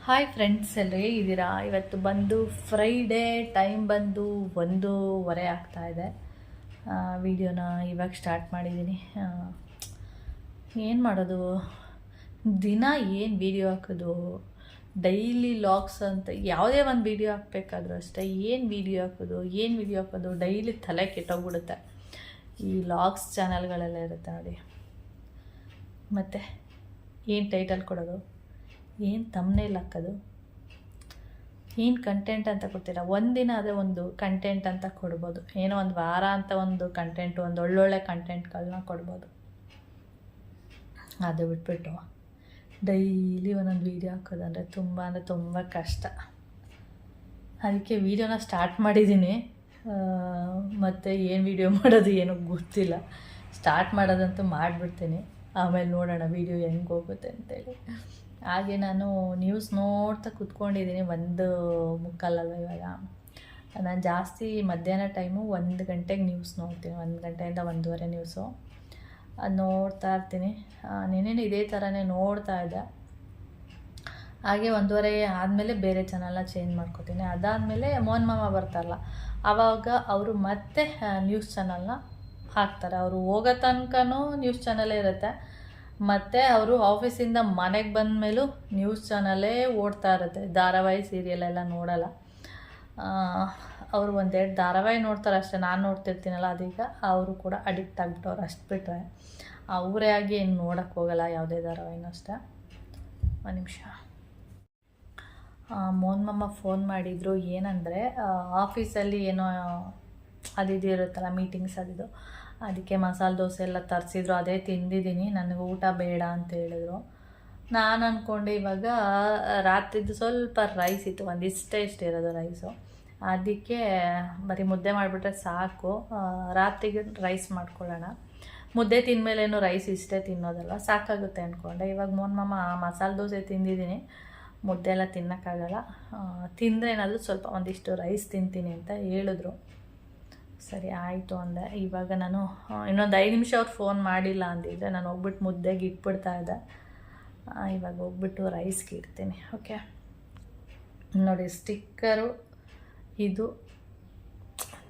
Hi friends, ಎಲ್ಲರೂ ಹೇಗಿದ್ದೀರಾ? ಇವತ್ತು ಬಂದು ಫ್ರೈಡೇ, ಟೈಮ್ ಬಂದು 1:30 ಆಗ್ತಾಯಿದೆ. ವಿಡಿಯೋನ ಇವಾಗ ಸ್ಟಾರ್ಟ್ ಮಾಡಿದ್ದೀನಿ. ಏನು ಮಾಡೋದು, ದಿನ ಏನು ವಿಡಿಯೋ ಹಾಕೋದು, ಡೈಲಿ ಲಾಗ್ಸ್ ಅಂತ ಯಾವುದೇ ಒಂದು ವಿಡಿಯೋ ಹಾಕಬೇಕಾದ್ರೂ ಅಷ್ಟೇ, ಏನು ವಿಡಿಯೋ ಹಾಕೋದು ಡೈಲಿ ತಲೆ ಕೆಟ್ಟೋಗ್ಬಿಡುತ್ತೆ. ಈ ಲಾಗ್ಸ್ ಚಾನಲ್ಗಳೆಲ್ಲ ಇರುತ್ತೆ ನೋಡಿ, ಮತ್ತು ಏನು ಟೈಟಲ್ ಕೊಡೋದು, ಏನು ತಮ್ಮನೇಲ್ ಹಾಕೋದು, ಏನು ಕಂಟೆಂಟ್ ಅಂತ ಕೊಡ್ತೀರಾ. ಒಂದಿನ ಅದೇ ಒಂದು ಕಂಟೆಂಟ್ ಅಂತ ಕೊಡ್ಬೋದು, ಏನೋ ಒಂದು ವಾರ ಅಂತ ಒಂದು ಕಂಟೆಂಟು, ಒಂದು ಒಳ್ಳೊಳ್ಳೆ ಕಂಟೆಂಟ್ಗಳನ್ನ ಕೊಡ್ಬೋದು. ಅದು ಬಿಟ್ಬಿಟ್ಟು ಡೈಲಿ ಒಂದೊಂದು ವೀಡಿಯೋ ಹಾಕೋದಂದರೆ ತುಂಬ ಕಷ್ಟ. ಅದಕ್ಕೆ ವೀಡಿಯೋನ ಸ್ಟಾರ್ಟ್ ಮಾಡಿದ್ದೀನಿ. ಮತ್ತು ಏನು ವೀಡಿಯೋ ಮಾಡೋದು ಏನೋ ಗೊತ್ತಿಲ್ಲ. ಸ್ಟಾರ್ಟ್ ಮಾಡೋದಂತೂ ಮಾಡಿಬಿಡ್ತೀನಿ, ಆಮೇಲೆ ನೋಡೋಣ ವೀಡಿಯೋ ಹೆಂಗೆ ಹೋಗುತ್ತೆ ಅಂತೇಳಿ. ಹಾಗೆ ನಾನು ನ್ಯೂಸ್ ನೋಡ್ತಾ ಕೂತ್ಕೊಂಡಿದ್ದೀನಿ. 1:45 ಇವಾಗ. ನಾನು ಜಾಸ್ತಿ ಮಧ್ಯಾಹ್ನ ಟೈಮು 1 ಗಂಟೆಗೆ ನ್ಯೂಸ್ ನೋಡ್ತೀನಿ, 1 ಗಂಟೆಯಿಂದ 1:30 ನ್ಯೂಸು ಅದು ನೋಡ್ತಾ ಇರ್ತೀನಿ. ನೆನ್ನೆನೂ ಇದೇ ಥರನೇ ನೋಡ್ತಾ ಇದ್ದೆ. ಹಾಗೆ 1:30 ಆದಮೇಲೆ ಬೇರೆ ಚಾನಲ್ನ ಚೇಂಜ್ ಮಾಡ್ಕೊತೀನಿ. ಅದಾದಮೇಲೆ ಮೋಹನ್ ಮಾಮ ಬರ್ತಾರಲ್ಲ, ಆವಾಗ ಅವರು ಮತ್ತೆ ನ್ಯೂಸ್ ಚಾನಲ್ನ ಹಾಕ್ತಾರೆ. ಅವರು ಹೋಗೋ ತನಕನೂ ನ್ಯೂಸ್ ಚಾನಲೇ ಇರುತ್ತೆ, ಮತ್ತು ಅವರು ಆಫೀಸಿಂದ ಮನೆಗೆ ಬಂದ ಮೇಲೂ ನ್ಯೂಸ್ ಚಾನಲೇ ಓಡ್ತಾ ಇರುತ್ತೆ. ಧಾರಾವಾಹಿ ಸೀರಿಯಲೆಲ್ಲ ನೋಡಲ್ಲ ಅವರು. 1-2 ಧಾರಾವಾಹಿ ನೋಡ್ತಾರೆ ಅಷ್ಟೇ. ನಾನು ನೋಡ್ತಿರ್ತೀನಲ್ಲ, ಅದೀಗ ಅವರು ಕೂಡ ಅಡಿಕ್ಟ್ ಆಗಿಬಿಟ್ಟವ್ರು. ಅಷ್ಟು ಬಿಟ್ಟರೆ ಅವರೇ ಆಗಿ ಏನು ನೋಡೋಕ್ಕೆ ಹೋಗಲ್ಲ ಯಾವುದೇ ಧಾರಾವಾಹಿನೂ ಅಷ್ಟೇ. ಒಂದು ನಿಮಿಷ. ಮೋಹನ್ ಮಾಮ ಫೋನ್ ಮಾಡಿದರು. ಏನಂದರೆ ಆಫೀಸಲ್ಲಿ ಏನೋ ಅದಿದು ಇರುತ್ತಲ್ಲ, ಮೀಟಿಂಗ್ಸ್ ಅದಿದು, ಅದಕ್ಕೆ ಮಸಾಲೆ ದೋಸೆ ಎಲ್ಲ ತರಿಸಿದ್ರು. ಅದೇ ತಿಂದಿದ್ದೀನಿ, ನನಗೆ ಊಟ ಬೇಡ ಅಂತ ಹೇಳಿದ್ರು. ನಾನು ಅಂದ್ಕೊಂಡೆ ಇವಾಗ ರಾತ್ರಿದ್ದು ಸ್ವಲ್ಪ ರೈಸ್ ಇತ್ತು, ಇಷ್ಟೇ ಇರೋದು ರೈಸು. ಅದಕ್ಕೆ ಬರೀ ಮುದ್ದೆ ಮಾಡಿಬಿಟ್ರೆ ಸಾಕು, ರಾತ್ರಿಗೆ ರೈಸ್ ಮಾಡ್ಕೊಳ್ಳೋಣ. ಮುದ್ದೆ ತಿಂದಮೇಲೇನು ರೈಸ್ ಇಷ್ಟೇ ತಿನ್ನೋದಲ್ಲ, ಸಾಕಾಗುತ್ತೆ ಅಂದ್ಕೊಂಡೆ. ಇವಾಗ ಮೋಹನ್ ಮಾಮ ಮಸಾಲೆ ದೋಸೆ ತಿಂದಿದ್ದೀನಿ, ಮುದ್ದೆ ಎಲ್ಲ ತಿನ್ನೋಕ್ಕಾಗಲ್ಲ, ತಿಂದರೆ ಏನಾದರೂ ಸ್ವಲ್ಪ ಒಂದಿಷ್ಟು ರೈಸ್ ತಿಂತೀನಿ ಅಂತ ಹೇಳಿದ್ರು. ಸರಿ ಆಯಿತು ಅಂದೆ. ಇವಾಗ ನಾನು ಇನ್ನೊಂದು 5 ನಿಮಿಷ ಅವ್ರು ಫೋನ್ ಮಾಡಿಲ್ಲ ಅಂದಿದ್ದರೆ ನಾನು ಹೋಗ್ಬಿಟ್ಟು ಮುದ್ದೆಗೆ ಇಟ್ಬಿಡ್ತಾ ಇದ್ದೆ. ಇವಾಗ ಹೋಗ್ಬಿಟ್ಟು ರೈಸ್ಗೆ ಇಡ್ತೀನಿ. ಓಕೆ ನೋಡಿ, ಸ್ಟಿಕ್ಕರು ಇದು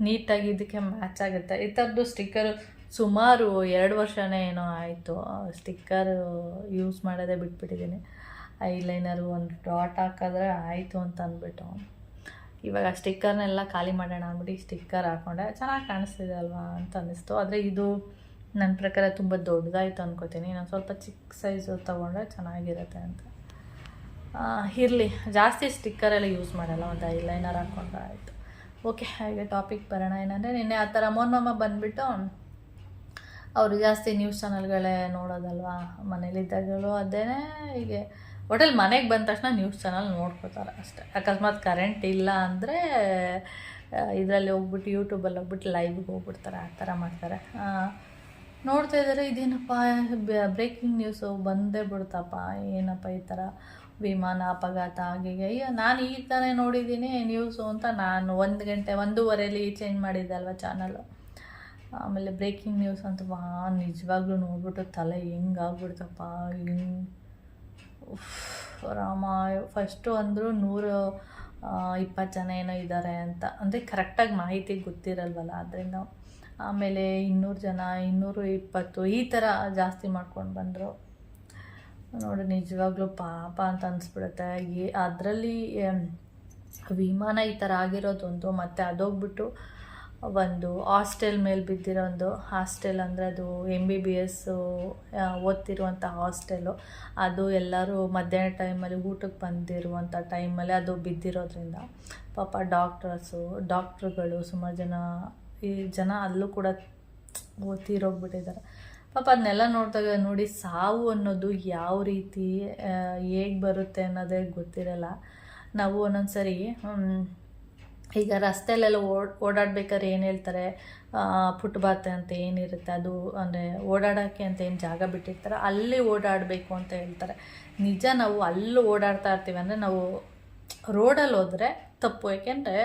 ನೀಟಾಗಿ ಇದಕ್ಕೆ ಮ್ಯಾಚ್ ಆಗುತ್ತೆ. ಈ ಥರದ್ದು ಸ್ಟಿಕ್ಕರು ಸುಮಾರು 2 ವರ್ಷನೇ ಏನೋ ಆಯಿತು. ಸ್ಟಿಕ್ಕರ್ ಯೂಸ್ ಮಾಡೋದೇ ಬಿಟ್ಬಿಟ್ಟಿದ್ದೀನಿ. ಐಲೈನರು ಒಂದು ಡಾಟ್ ಹಾಕಿದ್ರೆ ಆಯಿತು ಅಂತ ಅಂದ್ಬಿಟ್ಟು ಇವಾಗ ಸ್ಟಿಕ್ಕರ್ನೆಲ್ಲ ಖಾಲಿ ಮಾಡೋಣ ಅಂದ್ಬಿಟ್ಟು ಸ್ಟಿಕ್ಕರ್ ಹಾಕ್ಕೊಂಡೆ. ಚೆನ್ನಾಗಿ ಕಾಣಿಸ್ತಿದೆ ಅಲ್ವಾ ಅಂತ ಅನ್ನಿಸ್ತು. ಆದರೆ ಇದು ನನ್ನ ಪ್ರಕಾರ ತುಂಬ ದೊಡ್ಡದಾಯಿತು ಅಂದ್ಕೋತೀನಿ. ನಾನು ಸ್ವಲ್ಪ ಚಿಕ್ಕ ಸೈಜು ತೊಗೊಂಡ್ರೆ ಚೆನ್ನಾಗಿರುತ್ತೆ ಅಂತ. ಇರಲಿ, ಜಾಸ್ತಿ ಸ್ಟಿಕ್ಕರೆಲ್ಲ ಯೂಸ್ ಮಾಡಲ್ಲ, ಒಂದು ಐಲೈನರ್ ಹಾಕ್ಕೊಂಡ್ರೆ ಆಯಿತು. ಓಕೆ, ಹಾಗೆ ಟಾಪಿಕ್ ಬರೋಣ. ಏನಂದರೆ ನಿನ್ನೆ ಆ ಥರ ಮೋಹನ್ ಮಾಮ ಬಂದುಬಿಟ್ಟು ಅವರು ಜಾಸ್ತಿ ನ್ಯೂಸ್ ಚಾನಲ್ಗಳೇ ನೋಡೋದಲ್ವಾ, ಮನೇಲಿದ್ದಾಗಲೂ ಅದೇ. ಹೀಗೆ ಹೋಟೆಲ್ ಮನೆಗೆ ಬಂದ ತಕ್ಷಣ ನ್ಯೂಸ್ ಚಾನಲ್ ನೋಡ್ಕೋತಾರೆ ಅಷ್ಟೇ. ಅಕಸ್ಮಾತ್ ಕರೆಂಟ್ ಇಲ್ಲ ಅಂದರೆ ಇದರಲ್ಲಿ ಹೋಗ್ಬಿಟ್ಟು ಯೂಟ್ಯೂಬಲ್ಲಿ ಹೋಗ್ಬಿಟ್ಟು ಲೈವ್ಗೆ ಹೋಗ್ಬಿಡ್ತಾರೆ, ಆ ಥರ ಮಾಡ್ತಾರೆ. ನೋಡ್ತಾ ಇದ್ದಾರೆ, ಇದೇನಪ್ಪ ಬ್ರೇಕಿಂಗ್ ನ್ಯೂಸು ಬಂದೇ ಬಿಡ್ತಪ್ಪ, ಏನಪ್ಪ ಈ ಥರ ವಿಮಾನ ಅಪಘಾತ ಹಾಗೆ. ಅಯ್ಯೋ, ನಾನು ಈ ಥರ ನೋಡಿದ್ದೀನಿ ನ್ಯೂಸು ಅಂತ ನಾನು 1 ಗಂಟೆ 1:30 ಚೇಂಜ್ ಮಾಡಿದ್ದೆ ಅಲ್ವಾ ಚಾನಲು. ಆಮೇಲೆ ಬ್ರೇಕಿಂಗ್ ನ್ಯೂಸ್ ಅಂತ ನಿಜವಾಗ್ಲೂ ನೋಡ್ಬಿಟ್ಟು ತಲೆ ಹೆಂಗಾಗ್ಬಿಡ್ತಪ್ಪ, ರಾಮ. ಫಸ್ಟು ಅಂದರು 120 ಜನ ಏನೋ ಇದ್ದಾರೆ ಅಂತ, ಅಂದರೆ ಕರೆಕ್ಟಾಗಿ ಮಾಹಿತಿ ಗೊತ್ತಿರಲ್ವಲ್ಲ, ಅದರಿಂದ. ಆಮೇಲೆ 200 ಜನ, 220 ಈ ಥರ ಜಾಸ್ತಿ ಮಾಡ್ಕೊಂಡು ಬಂದರು. ನೋಡಿ, ನಿಜವಾಗ್ಲೂ ಪಾಪ ಅಂತ ಅನಿಸ್ಬಿಡುತ್ತೆ. ಅದರಲ್ಲಿ ವಿಮಾನ ಈ ಥರ ಆಗಿರೋದೊಂದು, ಮತ್ತು ಅದೋಗ್ಬಿಟ್ಟು ಒಂದು ಹಾಸ್ಟೆಲ್ ಮೇಲೆ ಬಿದ್ದಿರೋ ಒಂದು ಹಾಸ್ಟೆಲ್, ಅಂದರೆ ಅದು MBBS ಓದ್ತಿರುವಂಥ ಹಾಸ್ಟೆಲು. ಅದು ಎಲ್ಲರೂ ಮಧ್ಯಾಹ್ನ ಟೈಮಲ್ಲಿ ಊಟಕ್ಕೆ ಬಂದಿರುವಂಥ ಟೈಮಲ್ಲಿ ಅದು ಬಿದ್ದಿರೋದ್ರಿಂದ ಪಾಪ ಡಾಕ್ಟ್ರುಗಳು ಸುಮಾರು ಜನ ಅಲ್ಲೂ ಕೂಡ ತೀರೋಗ್ಬಿಟ್ಟಿದ್ದಾರೆ ಪಾಪ. ಅದನ್ನೆಲ್ಲ ನೋಡಿದಾಗ ನೋಡಿ, ಸಾವು ಅನ್ನೋದು ಯಾವ ರೀತಿ ಹೇಗೆ ಬರುತ್ತೆ ಅನ್ನೋದೇ ಗೊತ್ತಿರಲ್ಲ. ನಾವು ಒಂದೊಂದು ಸರಿ ಈಗ ರಸ್ತೆಯಲ್ಲೆಲ್ಲ ಓಡಾಡ್ಬೇಕಾದ್ರೆ ಏನು ಹೇಳ್ತಾರೆ, ಫುಟ್ಪಾತ್ ಅಂತ ಏನಿರುತ್ತೆ ಅದು, ಅಂದರೆ ಓಡಾಡೋಕ್ಕೆ ಅಂತ ಏನು ಜಾಗ ಬಿಟ್ಟಿರ್ತಾರೆ, ಅಲ್ಲಿ ಓಡಾಡಬೇಕು ಅಂತ ಹೇಳ್ತಾರೆ. ನಿಜ, ನಾವು ಅಲ್ಲಿ ಓಡಾಡ್ತಾ ಇರ್ತೀವಿ ಅಂದರೆ ನಾವು ರೋಡಲ್ಲಿ ಹೋದರೆ ತಪ್ಪು. ಏಕೆಂದರೆ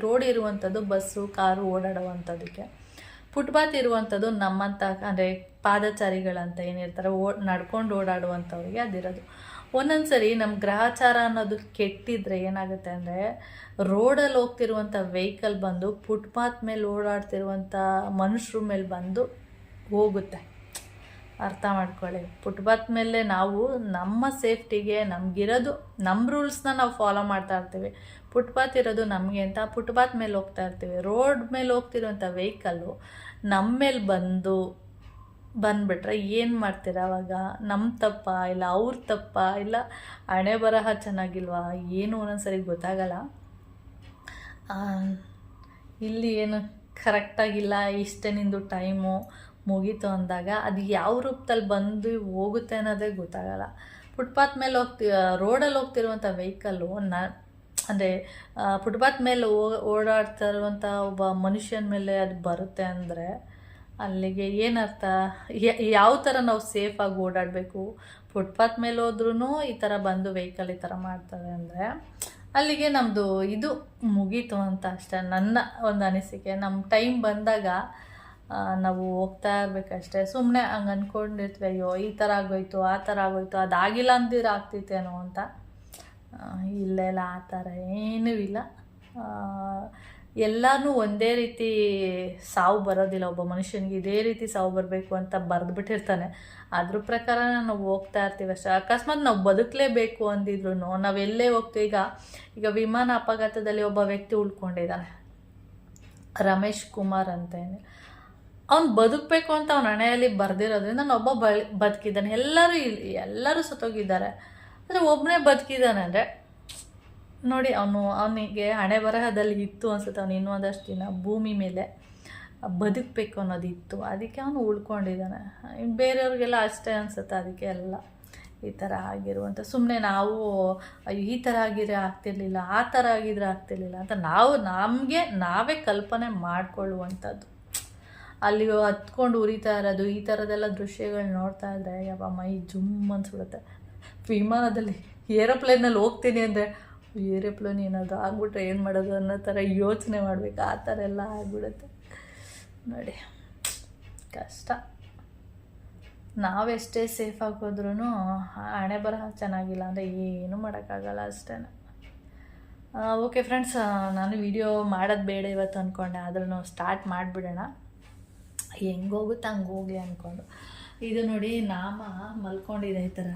ರೋಡ್ ಇರುವಂಥದ್ದು ಬಸ್ಸು ಕಾರು ಓಡಾಡುವಂಥದ್ದಕ್ಕೆ. ಫುಟ್ಪಾತ್ ಇರುವಂಥದ್ದು ನಮ್ಮಂಥ ಅಂದರೆ ಪಾದಚಾರಿಗಳಂತ ಏನಿರ್ತಾರೆ, ನಡ್ಕೊಂಡು ಓಡಾಡುವಂಥವ್ರಿಗೆ ಅದಿರೋದು. ಒಂದೊಂದು ಸರಿ ನಮ್ಮ ಗ್ರಹಚಾರ ಅನ್ನೋದು ಕೆಟ್ಟಿದ್ರೆ ಏನಾಗುತ್ತೆ ಅಂದರೆ ರೋಡಲ್ಲಿ ಹೋಗ್ತಿರುವಂಥ ವೆಹಿಕಲ್ ಬಂದು ಫುಟ್ಪಾತ್ ಮೇಲೆ ಓಡಾಡ್ತಿರುವಂಥ ಮನುಷ್ಯರ ಮೇಲೆ ಬಂದು ಹೋಗುತ್ತೆ. ಅರ್ಥ ಮಾಡ್ಕೊಳ್ಳಿ. ಫುಟ್ಪಾತ್ ಮೇಲೆ ನಾವು ನಮ್ಮ ಸೇಫ್ಟಿಗೆ ನಮಗಿರೋದು ನಮ್ಮ ರೂಲ್ಸ್ನ ನಾವು ಫಾಲೋ ಮಾಡ್ತಾ ಇರ್ತೀವಿ. ಫುಟ್ಪಾತ್ ಇರೋದು ನಮಗೆ ಅಂತ ಫುಟ್ಪಾತ್ ಮೇಲೆ ಹೋಗ್ತಾ ಇರ್ತೀವಿ. ರೋಡ್ ಮೇಲೆ ಹೋಗ್ತಿರೋಂಥ ವೆಹಿಕಲ್ಲು ನಮ್ಮ ಮೇಲೆ ಬಂದುಬಿಟ್ರೆ ಏನು ಮಾಡ್ತೀರಾ ಅವಾಗ? ನಮ್ಮ ತಪ್ಪ ಇಲ್ಲ ಅವ್ರ ತಪ್ಪ ಇಲ್ಲ ಹಣೆ ಬರಹ ಚೆನ್ನಾಗಿಲ್ವಾ ಏನು ಒಂದೊಂದು ಸರಿ ಗೊತ್ತಾಗಲ್ಲ. ಇಲ್ಲಿ ಏನು ಕರೆಕ್ಟಾಗಿಲ್ಲ, ಇಷ್ಟೇ ನಿಂದು ಟೈಮು ಮುಗೀತು ಅಂದಾಗ ಅದು ಯಾವ ರೂಪದಲ್ಲಿ ಬಂದು ಹೋಗುತ್ತೆ ಅನ್ನೋದೇ ಗೊತ್ತಾಗಲ್ಲ. ಫುಟ್ಪಾತ್ ಮೇಲೆ ರೋಡಲ್ಲಿ ಹೋಗ್ತಿರುವಂಥ ವೆಹಿಕಲ್ಲು ಅಂದರೆ ಫುಟ್ಪಾತ್ ಮೇಲೆ ಓಡಾಡ್ತಾ ಇರುವಂಥ ಒಬ್ಬ ಮನುಷ್ಯನ ಮೇಲೆ ಅದು ಬರುತ್ತೆ ಅಂದರೆ ಅಲ್ಲಿಗೆ ಏನರ್ಥ? ಯಾವ ಥರ ನಾವು ಸೇಫಾಗಿ ಓಡಾಡಬೇಕು? ಫುಟ್ಪಾತ್ ಮೇಲೆ ಹೋದ್ರೂ ಈ ಥರ ಬಂದು ವೆಹಿಕಲ್ ಈ ಥರ ಮಾಡ್ತಾರೆ ಅಂದರೆ ಅಲ್ಲಿಗೆ ನಮ್ಮದು ಇದು ಮುಗೀತು ಅಂತ ಅಷ್ಟೇ ನನ್ನ ಒಂದು ಅನಿಸಿಕೆ. ನಮ್ಮ ಟೈಮ್ ಬಂದಾಗ ನಾವು ಹೋಗ್ತಾ ಇರಬೇಕಷ್ಟೇ. ಸುಮ್ಮನೆ ಹಂಗೆ ಅಂದ್ಕೊಂಡಿರ್ತೀವಿ, ಅಯ್ಯೋ ಈ ಥರ ಆಗೋಯ್ತು ಆ ಥರ ಆಗೋಯ್ತು, ಅದಾಗಿಲ್ಲ ಅಂದಿದ್ರೆ ಆಗ್ತೈತೇನೋ ಅಂತ. ಇಲ್ಲ ಆ ಥರ ಏನೂ ಇಲ್ಲ. ಎಲ್ಲನೂ ಒಂದೇ ರೀತಿ ಸಾವು ಬರೋದಿಲ್ಲ. ಒಬ್ಬ ಮನುಷ್ಯನಿಗೆ ಇದೇ ರೀತಿ ಸಾವು ಬರಬೇಕು ಅಂತ ಬರೆದ್ಬಿಟ್ಟಿರ್ತಾನೆ. ಅದ್ರ ಪ್ರಕಾರ ನಾವು ಹೋಗ್ತಾ ಇರ್ತೀವಿ ಅಷ್ಟೇ. ಅಕಸ್ಮಾತ್ ನಾವು ಬದುಕಲೇಬೇಕು ಅಂದಿದ್ರು ನಾವೆಲ್ಲೇ ಹೋಗ್ತೀವಿ. ಈಗ ವಿಮಾನ ಅಪಘಾತದಲ್ಲಿ ಒಬ್ಬ ವ್ಯಕ್ತಿ ಉಳ್ಕೊಂಡಿದ್ದಾನೆ, ರಮೇಶ್ ಕುಮಾರ್ ಅಂತ ಹೇಳಿ. ಅವ್ನು ಬದುಕಬೇಕು ಅಂತ ಅವ್ನ ಹಣೆಯಲ್ಲಿ ಬರೆದಿರೋದ್ರಿಂದ ನಾನೊಬ್ಬ ಬದುಕಿದ್ದಾನೆ. ಎಲ್ಲರೂ ಸತ್ತೋಗಿದ್ದಾರೆ, ಆದರೆ ಒಬ್ಬನೇ ಬದುಕಿದ್ದಾನೆ ಅಂದರೆ ನೋಡಿ, ಅವನಿಗೆ ಹಣೆ ಬರಹದಲ್ಲಿ ಇತ್ತು ಅನ್ಸುತ್ತೆ. ಅವನು ಇನ್ನೂ ಒಂದಷ್ಟು ದಿನ ಭೂಮಿ ಮೇಲೆ ಬದುಕಬೇಕು ಅನ್ನೋದು ಇತ್ತು, ಅದಕ್ಕೆ ಅವನು ಉಳ್ಕೊಂಡಿದ್ದಾನೆ. ಬೇರೆಯವ್ರಿಗೆಲ್ಲ ಅಷ್ಟೇ ಅನಿಸುತ್ತೆ. ಅದಕ್ಕೆ ಎಲ್ಲ ಈ ಥರ ಆಗಿರುವಂಥ ಸುಮ್ಮನೆ ನಾವು ಈ ಥರ ಆಗಿದ್ರೆ ಆಗ್ತಿರ್ಲಿಲ್ಲ, ಆ ಥರ ಆಗಿದ್ರೆ ಆಗ್ತಿರ್ಲಿಲ್ಲ ಅಂತ ನಮಗೆ ನಾವೇ ಕಲ್ಪನೆ ಮಾಡಿಕೊಳ್ಳುವಂಥದ್ದು. ಅಲ್ಲಿ ಹತ್ಕೊಂಡು ಉರಿತಾ ಇರೋದು ಈ ಥರದ್ದೆಲ್ಲ ದೃಶ್ಯಗಳು ನೋಡ್ತಾ ಇದ್ದರೆ ಯಾವ ಮೈ ಜುಮ್ ಅನ್ಸ್ಬಿಡುತ್ತೆ. ವಿಮಾನದಲ್ಲಿ ಏರೋಪ್ಲೇನಲ್ಲಿ ಹೋಗ್ತೀನಿ ಅಂದರೆ ಏರೋಪ್ಲೇನ್ ಏನಾದರೂ ಆಗ್ಬಿಟ್ರೆ ಏನು ಮಾಡೋದು ಅನ್ನೋ ಥರ ಯೋಚನೆ ಮಾಡಬೇಕು. ಆ ಥರ ಎಲ್ಲ ಆಗ್ಬಿಡುತ್ತೆ ನೋಡಿ. ಕಷ್ಟ. ನಾವೆಷ್ಟೇ ಸೇಫಾಗಿ ಹೋದ್ರೂ ಹಣೆ ಬರಹ ಚೆನ್ನಾಗಿಲ್ಲ ಅಂದರೆ ಏನೂ ಮಾಡೋಕ್ಕಾಗಲ್ಲ ಅಷ್ಟೇ. ಓಕೆ ಫ್ರೆಂಡ್ಸ್, ನಾನು ವಿಡಿಯೋ ಮಾಡೋದು ಬೇಡ ಇವತ್ತು ಅಂದ್ಕೊಂಡೆ, ಆದ್ರೂ ಸ್ಟಾರ್ಟ್ ಮಾಡಿಬಿಡೋಣ. ಹೆಂಗೋಗುತ್ತೆ ಹಂಗೆ ಹೋಗಲಿ ಅಂದ್ಕೊಂಡು. ಇದು ನೋಡಿ, ನಾಮ ಮಲ್ಕೊಂಡಿದೆ, ಈ ಥರ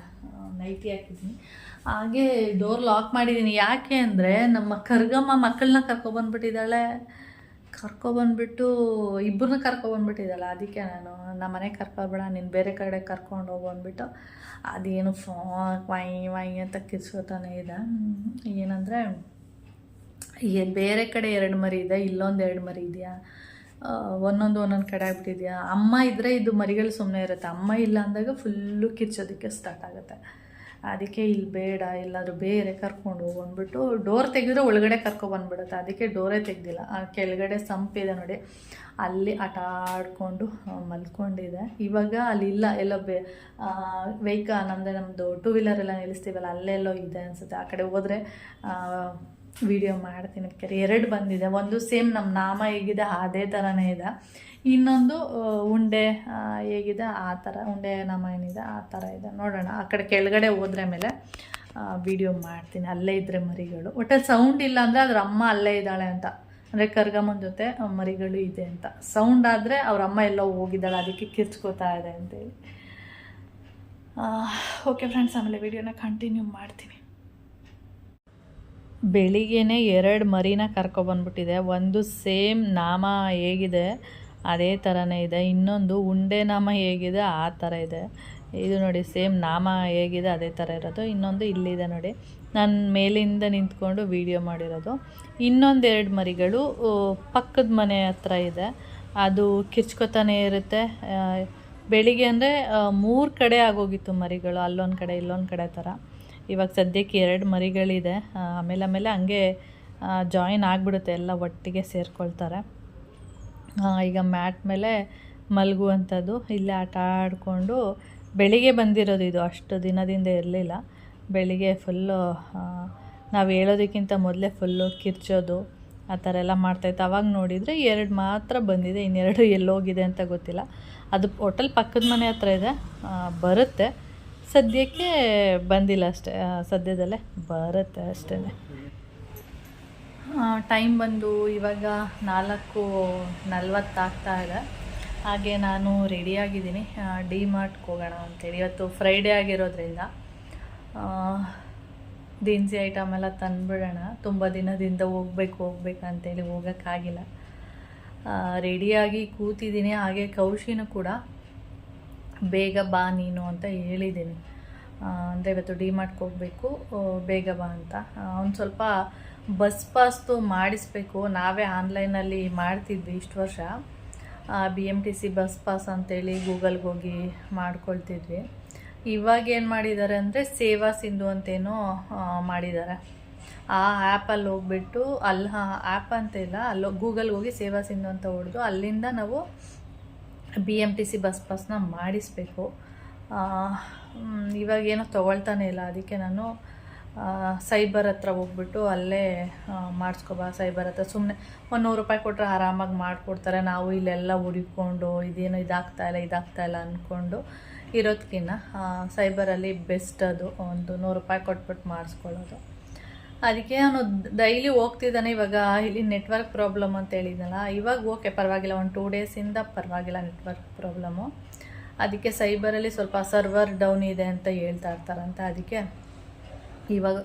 ನೈಟಿ ಹಾಕಿದ್ದೀನಿ. ಹಾಗೆ ಡೋರ್ ಲಾಕ್ ಮಾಡಿದ್ದೀನಿ. ಯಾಕೆ ಅಂದರೆ ನಮ್ಮ ಕರ್ಗಮ್ಮ ಮಕ್ಕಳನ್ನ ಕರ್ಕೊಬಂದ್ಬಿಟ್ಟಿದ್ದಾಳೆ. ಕರ್ಕೊಬಂದ್ಬಿಟ್ಟು ಇಬ್ಬರನ್ನ ಕರ್ಕೊಬಂದ್ಬಿಟ್ಟಿದ್ದಾಳೆ. ಅದಕ್ಕೆ ನಾನು ನಮ್ಮ ಮನೆಗೆ ಕರ್ಕೊಬೇಡ, ನೀನು ಬೇರೆ ಕಡೆ ಕರ್ಕೊಂಡು ಹೋಗು ಅಂದ್ಬಿಟ್ಟು ಅದೇನು ವೈ ಅಂತ ಕಿರ್ಸ್ಕೊತಾನೆ ಇದೆ. ಏನಂದರೆ ಬೇರೆ ಕಡೆ 2 ಮರಿ ಇದೆ, ಇಲ್ಲೊಂದು 2 ಮರಿ ಇದೆಯಾ, ಒಂದೊಂದು ಕಡೆ ಆಗ್ಬಿಟ್ಟಿದೆಯಾ. ಅಮ್ಮ ಇದ್ದರೆ ಇದು ಮರಿಗಳು ಸುಮ್ಮನೆ ಇರುತ್ತೆ, ಅಮ್ಮ ಇಲ್ಲ ಅಂದಾಗ ಫುಲ್ಲು ಕಿರ್ಚೋದಕ್ಕೆ ಸ್ಟಾರ್ಟ್ ಆಗುತ್ತೆ. ಅದಕ್ಕೆ ಇಲ್ಲಿ ಬೇಡ, ಎಲ್ಲಾದರೂ ಬೇರೆ ಕರ್ಕೊಂಡು ಹೋಗು ಅಂದ್ಬಿಟ್ಟು ಡೋರ್ ತೆಗೆದ್ರೆ ಒಳಗಡೆ ಕರ್ಕೊಬಂದ್ಬಿಡುತ್ತೆ. ಅದಕ್ಕೆ ಡೋರೇ ತೆಗೆದಿಲ್ಲ. ಕೆಳಗಡೆ ಸಂಪಿದೆ ನೋಡಿ, ಅಲ್ಲಿ ಆಟ ಆಡಿಕೊಂಡು ಮಲ್ಕೊಂಡಿದೆ. ಇವಾಗ ಅಲ್ಲಿಲ್ಲ, ಎಲ್ಲೋ ನಮ್ಮದು 2 ವೀಲರ್ ಎಲ್ಲ ನಿಲ್ಲಿಸ್ತೀವಲ್ಲ, ಅಲ್ಲೆಲ್ಲೋ ಇದೆ ಅನಿಸುತ್ತೆ. ಆ ಕಡೆ ಹೋದರೆ ವಿಡಿಯೋ ಮಾಡ್ತೀನಿ. ಬೇಕಾದ್ರೆ 2 ಬಂದಿದೆ. ಒಂದು ಸೇಮ್ ನಮ್ಮ ನಾಮ ಹೇಗಿದೆ ಅದೇ ಥರನೇ ಇದೆ, ಇನ್ನೊಂದು ಉಂಡೆ ಹೇಗಿದೆ ಆ ಥರ, ಉಂಡೆ ನಾಮ ಏನಿದೆ ಆ ಥರ ಇದೆ. ನೋಡೋಣ, ಆ ಕಡೆ ಕೆಳಗಡೆ ಹೋದ್ರೆ ಮೇಲೆ ವಿಡಿಯೋ ಮಾಡ್ತೀನಿ. ಅಲ್ಲೇ ಇದ್ದರೆ ಮರಿಗಳು, ಒಟ್ಟಲ್ಲಿ ಸೌಂಡ್ ಇಲ್ಲ ಅಂದರೆ ಅದ್ರ ಅಮ್ಮ ಅಲ್ಲೇ ಇದ್ದಾಳೆ ಅಂತ, ಅಂದರೆ ಕರ್ಗಮ್ಮನ ಜೊತೆ ಮರಿಗಳು ಇದೆ ಅಂತ. ಸೌಂಡ್ ಆದರೆ ಅವ್ರ ಅಮ್ಮ ಎಲ್ಲೋ ಹೋಗಿದ್ದಾಳೆ, ಅದಕ್ಕೆ ಕಿರ್ಚ್ಕೋತಾ ಇದೆ ಅಂತೇಳಿ. ಓಕೆ ಫ್ರೆಂಡ್ಸ್, ಆಮೇಲೆ ವಿಡಿಯೋನ ಕಂಟಿನ್ಯೂ ಮಾಡ್ತೀನಿ. ಬೆಳಿಗ್ಗೆನೇ 2 ಮರಿನ ಕರ್ಕೊಬಂದ್ಬಿಟ್ಟಿದೆ. ಒಂದು ಸೇಮ್ ನಾಮ ಹೇಗಿದೆ ಅದೇ ಥರನೇ ಇದೆ, ಇನ್ನೊಂದು ಉಂಡೆ ನಾಮ ಹೇಗಿದೆ ಆ ಥರ ಇದೆ. ಇದು ನೋಡಿ, ಸೇಮ್ ನಾಮ ಹೇಗಿದೆ ಅದೇ ಥರ ಇರೋದು. ಇನ್ನೊಂದು ಇಲ್ಲಿದೆ ನೋಡಿ, ನಾನು ಮೇಲಿಂದ ನಿಂತ್ಕೊಂಡು ವಿಡಿಯೋ ಮಾಡಿರೋದು. ಇನ್ನೊಂದು 2 ಮರಿಗಳು ಪಕ್ಕದ ಮನೆ ಹತ್ರ ಇದೆ, ಅದು ಕಿರ್ಚ್ಕೊತಾನೆ ಇರುತ್ತೆ. ಬೆಳಿಗ್ಗೆ ಅಂದರೆ 3 ಕಡೆ ಆಗೋಗಿತ್ತು ಮರಿಗಳು, ಅಲ್ಲೊಂದು ಕಡೆ ಇಲ್ಲೊಂದು ಕಡೆ ಥರ. ಇವಾಗ ಸದ್ಯಕ್ಕೆ 2 ಮರಿಗಳಿದೆ. ಆಮೇಲೆ ಹಂಗೆ ಜಾಯಿನ್ ಆಗಿಬಿಡುತ್ತೆ, ಎಲ್ಲ ಒಟ್ಟಿಗೆ ಸೇರಿಕೊಳ್ತಾರೆ. ಈಗ ಮ್ಯಾಟ್ ಮೇಲೆ ಮಲಗುವಂಥದ್ದು, ಇಲ್ಲೇ ಆಟ ಆಡಿಕೊಂಡು ಬೆಳಿಗ್ಗೆ ಬಂದಿರೋದು. ಇದು ಅಷ್ಟು ದಿನದಿಂದ ಇರಲಿಲ್ಲ. ಬೆಳಿಗ್ಗೆ ಫುಲ್ಲು ನಾವು ಹೇಳೋದಕ್ಕಿಂತ ಮೊದಲೇ ಫುಲ್ಲು ಕಿರ್ಚೋದು ಆ ಥರ ಎಲ್ಲ ಮಾಡ್ತಾಯಿತ್ತು. ಅವಾಗ ನೋಡಿದರೆ 2 ಮಾತ್ರ ಬಂದಿದೆ, ಇನ್ನೆರಡು ಎಲ್ಲೋಗಿದೆ ಅಂತ ಗೊತ್ತಿಲ್ಲ. ಅದು ಹೋಟೆಲ್ ಪಕ್ಕದ ಮನೆ ಹತ್ರ ಇದೆ, ಬರುತ್ತೆ. ಸದ್ಯಕ್ಕೆ ಬಂದಿಲ್ಲ ಅಷ್ಟೇ, ಸದ್ಯದಲ್ಲೇ ಬರುತ್ತೆ ಅಷ್ಟೇ. ಟೈಮ್ ಬಂದು ಇವಾಗ 4:40 ಆಗ್ತಾ ಇದೆ. ಹಾಗೆ ನಾನು ರೆಡಿಯಾಗಿದ್ದೀನಿ, ಡಿ ಮಾರ್ಟ್ಗೆ ಹೋಗೋಣ ಅಂತೇಳಿ. ಇವತ್ತು ಫ್ರೈಡೇ ಆಗಿರೋದ್ರಿಂದ ದಿನಸಿ ಐಟಮ್ ಎಲ್ಲ ತಂದುಬಿಡೋಣ. ತುಂಬ ದಿನದಿಂದ ಹೋಗ್ಬೇಕಂತೇಳಿ ಹೋಗೋಕ್ಕಾಗಿಲ್ಲ. ರೆಡಿಯಾಗಿ ಕೂತಿದ್ದೀನಿ. ಹಾಗೆ ಕೌಶಿನೂ ಕೂಡ ಬೇಗ ಬಾ ನೀನು ಅಂತ ಹೇಳಿದ್ದೀನಿ. ಅಂದರೆ ಇವತ್ತು ಡಿ ಮಾರ್ಟ್ಗೆ ಹೋಗಬೇಕು, ಬೇಗ ಬಾ ಅಂತ. ಒಂದು ಸ್ವಲ್ಪ ಬಸ್ ಪಾಸ್ದು ಮಾಡಿಸ್ಬೇಕು. ನಾವೇ ಆನ್ಲೈನಲ್ಲಿ ಮಾಡ್ತಿದ್ವಿ ಇಷ್ಟು ವರ್ಷ. BMTC ಬಸ್ ಪಾಸ್ ಅಂತೇಳಿ ಗೂಗಲ್ಗೆ ಹೋಗಿ ಮಾಡ್ಕೊಳ್ತಿದ್ವಿ. ಇವಾಗ ಏನು ಮಾಡಿದ್ದಾರೆ ಅಂದರೆ ಸೇವಾ ಸಿಂಧು ಅಂತೇನೋ ಮಾಡಿದ್ದಾರೆ. ಆ ಆ್ಯಪಲ್ಲಿ ಹೋಗ್ಬಿಟ್ಟು ಅಲ್ಲಿ ಆ್ಯಪ್ ಅಂತ ಇಲ್ಲ, ಅಲ್ಲಿ ಗೂಗಲ್ಗೆ ಹೋಗಿ ಸೇವಾ ಸಿಂಧು ಅಂತ ಹೊಡೆದು ಅಲ್ಲಿಂದ ನಾವು BMTC ಬಸ್ ಪಾಸ್ನ ಮಾಡಿಸ್ಬೇಕು. ಇವಾಗೇನೋ ತೊಗೊಳ್ತಾನೆ ಇಲ್ಲ. ಅದಕ್ಕೆ ನಾನು ಸೈಬರ್ ಹತ್ರ ಹೋಗ್ಬಿಟ್ಟು ಅಲ್ಲೇ ಮಾಡಿಸ್ಕೊಬಾ. ಸೈಬರ್ ಹತ್ರ ಸುಮ್ಮನೆ ₹100 ಕೊಟ್ಟರೆ ಆರಾಮಾಗಿ ಮಾಡಿಕೊಡ್ತಾರೆ. ನಾವು ಇಲ್ಲೆಲ್ಲ ಹುಡುಕೊಂಡು ಇದೇನೋ ಇದಾಗ್ತಾಯಿಲ್ಲ ಅಂದ್ಕೊಂಡು ಇರೋದಕ್ಕಿಂತ ಸೈಬರಲ್ಲಿ ಬೆಸ್ಟ್. ಅದು ಒಂದು ₹100 ಕೊಟ್ಬಿಟ್ಟು ಮಾಡಿಸ್ಕೊಳ್ಳೋದು. ಅದಕ್ಕೆ ಅವನು ಡೈಲಿ ಹೋಗ್ತಿದ್ದಾನೆ. ಇವಾಗ ಇಲ್ಲಿ ನೆಟ್ವರ್ಕ್ ಪ್ರಾಬ್ಲಮ್ ಅಂತ ಹೇಳಿದ್ನಲ್ಲ, ಇವಾಗ ಓಕೆ ಪರವಾಗಿಲ್ಲ, ಒಂದು 2 ಡೇಸಿಂದ ಪರವಾಗಿಲ್ಲ ನೆಟ್ವರ್ಕ್ ಪ್ರಾಬ್ಲಮ್ಮು. ಅದಕ್ಕೆ ಸೈಬರಲ್ಲಿ ಸ್ವಲ್ಪ ಸರ್ವರ್ ಡೌನ್ ಇದೆ ಅಂತ ಹೇಳ್ತಾ ಇರ್ತಾರಂತೆ. ಅದಕ್ಕೆ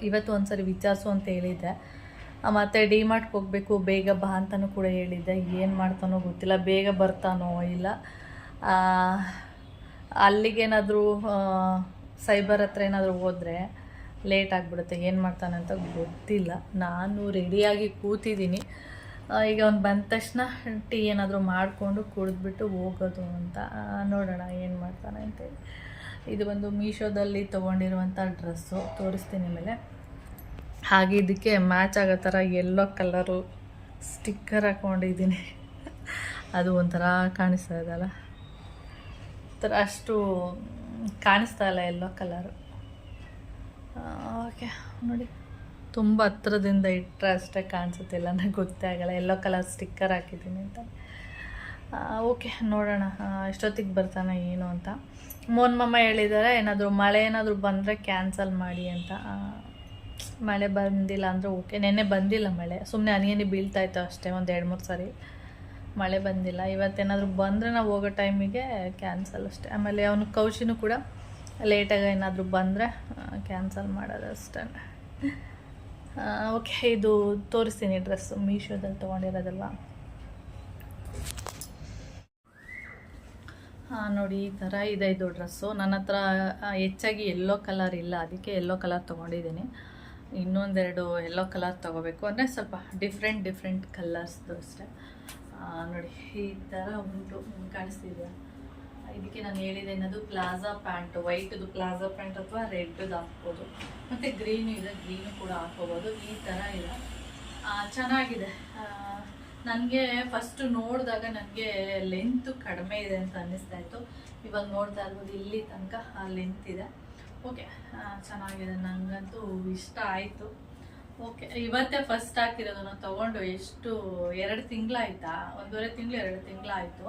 ಇವತ್ತು ಒಂದು ಸರಿ ವಿಚಾರಿಸು ಅಂತ ಹೇಳಿದ್ದೆ. ಮತ್ತು ಡಿ ಮಾರ್ಟ್ಗೆ ಹೋಗಬೇಕು, ಬೇಗ ಬಾ ಅಂತಲೂ ಕೂಡ ಹೇಳಿದ್ದೆ. ಏನು ಮಾಡ್ತಾನೋ ಗೊತ್ತಿಲ್ಲ, ಬೇಗ ಬರ್ತಾನೋ ಇಲ್ಲ ಅಲ್ಲಿಗೇನಾದರೂ ಸೈಬರ್ ಹತ್ರ ಏನಾದರೂ ಹೋದರೆ ಲೇಟ್ ಆಗಿಬಿಡುತ್ತೆ. ಏನು ಮಾಡ್ತಾನೆ ಅಂತ ಗೊತ್ತಿಲ್ಲ. ನಾನು ರೆಡಿಯಾಗಿ ಕೂತಿದ್ದೀನಿ. ಈಗ ಅವ್ನು ಬಂದ ತಕ್ಷಣ ಟೀ ಏನಾದರೂ ಮಾಡಿಕೊಂಡು ಕುಡಿದ್ಬಿಟ್ಟು ಹೋಗೋದು ಅಂತ. ನೋಡೋಣ ಏನು ಮಾಡ್ತಾನೆ ಅಂತೇಳಿ. ಇದು ಒಂದು ಮೀಶೋದಲ್ಲಿ ತೊಗೊಂಡಿರುವಂಥ ಡ್ರೆಸ್ಸು ತೋರಿಸ್ತೀನಿ ಮೇಲೆ. ಹಾಗೆ ಇದಕ್ಕೆ ಮ್ಯಾಚ್ ಆಗೋ ಥರ ಯೆಲ್ಲೋ ಕಲರು ಸ್ಟಿಕ್ಕರ್ ಹಾಕ್ಕೊಂಡಿದ್ದೀನಿ. ಅದು ಒಂಥರ ಕಾಣಿಸ್ತಾ ಇದೆಯಲ್ಲ, ಥರ ಅಷ್ಟು ಕಾಣಿಸ್ತಾ ಇಲ್ಲ ಯೆಲ್ಲೋ ಕಲರು. ಓಕೆ ನೋಡಿ, ತುಂಬ ಹತ್ರದಿಂದ ಇಟ್ಟರೆ ಅಷ್ಟೇ ಕಾಣಿಸುತ್ತಿಲ್ಲ, ನನಗೆ ಗೊತ್ತೇ ಆಗಲ್ಲ ಯೆಲ್ಲೋ ಕಲರ್ ಸ್ಟಿಕ್ಕರ್ ಹಾಕಿದ್ದೀನಿ ಅಂತ. ಓಕೆ ನೋಡೋಣ ಎಷ್ಟೊತ್ತಿಗೆ ಬರ್ತಾನೆ ಏನು ಅಂತ. ಮೋನ್ ಮಮ್ಮ ಹೇಳಿದ್ದಾರೆ ಮಳೆ ಏನಾದರೂ ಬಂದರೆ ಕ್ಯಾನ್ಸಲ್ ಮಾಡಿ ಅಂತ. ಮಳೆ ಬಂದಿಲ್ಲ ಅಂದರೆ ಓಕೆ. ನೆನ್ನೆ ಬಂದಿಲ್ಲ ಮಳೆ, ಸುಮ್ಮನೆ ಹನಿ ಬೀಳ್ತಾಯಿತ್ತು ಅಷ್ಟೇ, ಒಂದು 2-3 ಸಾರಿ. ಮಳೆ ಬಂದಿಲ್ಲ. ಇವತ್ತೇನಾದರೂ ಬಂದರೆ ನಾವು ಹೋಗೋ ಟೈಮಿಗೆ ಕ್ಯಾನ್ಸಲ್ ಅಷ್ಟೇ. ಆಮೇಲೆ ಅವನು ಕೌಶಿನೂ ಕೂಡ ಲೇಟಾಗಿ ಏನಾದರೂ ಬಂದರೆ ಕ್ಯಾನ್ಸಲ್ ಮಾಡೋದು ಅಷ್ಟೇ. ಓಕೆ, ಇದು ತೋರಿಸ್ತೀನಿ ಡ್ರೆಸ್ಸು ಮೀಶೋದಲ್ಲಿ ತೊಗೊಂಡಿರೋದಲ್ವ. ನೋಡಿ ಈ ಥರ ಇದೆ ಇದು ಡ್ರೆಸ್ಸು. ನನ್ನ ಹತ್ರ ಹೆಚ್ಚಾಗಿ ಯೆಲ್ಲೋ ಕಲರ್ ಇಲ್ಲ, ಅದಕ್ಕೆ ಯೆಲ್ಲೋ ಕಲರ್ ತೊಗೊಂಡಿದ್ದೀನಿ. ಇನ್ನೊಂದೆರಡು ಯೆಲ್ಲೋ ಕಲರ್ ತೊಗೋಬೇಕು, ಅಂದರೆ ಸ್ವಲ್ಪ ಡಿಫ್ರೆಂಟ್ ಕಲರ್ಸ್ದು ಅಷ್ಟೇ. ನೋಡಿ ಈ ಥರ ಉಂಟು, ಕಾಣಿಸ್ತಿದೆಯಾ? ಇದಕ್ಕೆ ನಾನು ಹೇಳಿದೆ ಏನದು ಪ್ಲಾಜಾ ಪ್ಯಾಂಟು, ವೈಟ್ದು ಪ್ಲಾಜಾ ಪ್ಯಾಂಟ್ ಅಥವಾ ರೆಡ್ದು ಹಾಕ್ಬೋದು. ಮತ್ತು ಗ್ರೀನು ಇದೆ, ಗ್ರೀನು ಕೂಡ ಹಾಕ್ಕೋಬೋದು. ಈ ಥರ ಇದೆ, ಚೆನ್ನಾಗಿದೆ. ನನಗೆ ಫಸ್ಟು ನೋಡಿದಾಗ ನನಗೆ ಲೆಂತು ಕಡಿಮೆ ಇದೆ ಅಂತ ಅನ್ನಿಸ್ತಾ ಇತ್ತು. ಇವಾಗ ನೋಡ್ತಾ ಇರ್ಬೋದು ಇಲ್ಲಿ ತನಕ ಲೆಂತ್ ಇದೆ. ಓಕೆ, ಚೆನ್ನಾಗಿದೆ, ನನಗಂತೂ ಇಷ್ಟ ಆಯಿತು. ಓಕೆ, ಇವತ್ತೇ ಫಸ್ಟ್ ಹಾಕಿರೋದು. ನಾನು ತೊಗೊಂಡು ಎಷ್ಟು 2 ತಿಂಗಳಾಯ್ತಾ, 1.5 ತಿಂಗಳು 2 ತಿಂಗಳಾಯಿತು.